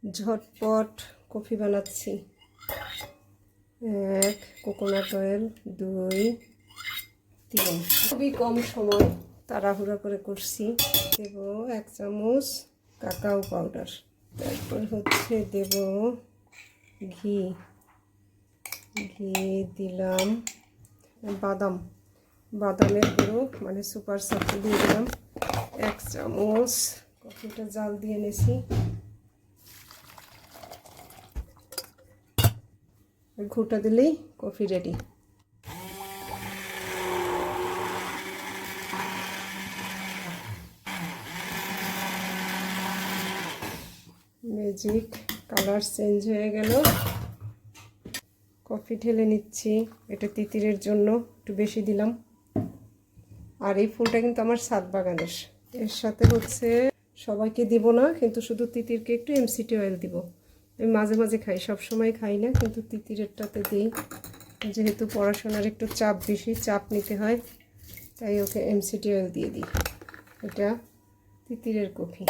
ঝটপট কফি বানাচ্ছি। 1 coconut oil, 2, 3। খুবই কম সময় তাড়াহুড়া করে করছি। দেব 1 চামচ কাকাও পাউডার। তারপর হচ্ছে দেব ঘি দিলাম, বাদামের গুঁড়ো মানে সুপার সাথে দিয়ে দিলাম 1 চামচ। কফিটা জাল দিয়ে নিয়েছি। ঘুটা দিলেই coffee ready. Magic, colour change হয়ে গেল। কফি ঢেলে নিচ্ছি। এটা তিতিরের জন্য একটু বেশি দিলাম। আর এই ফুলটা কিন্তু আমার ছাদ বাগানের। এর সাথে হচ্ছে সবাইকে দিব না, কিন্তু শুধু তিতিরকে একটু এমসিটি অয়েল দিব। আমি মাঝে মাঝে খাই, সব সময় খাই না, কিন্তু তিতিরেরটাতে দিই। যেহেতু পড়াশোনার একটু চাপ বেশি, চাপ নিতে হয়, তাই ওকে এমসিটি অয়েল দিয়ে দিই। এটা তিতিরের কফি।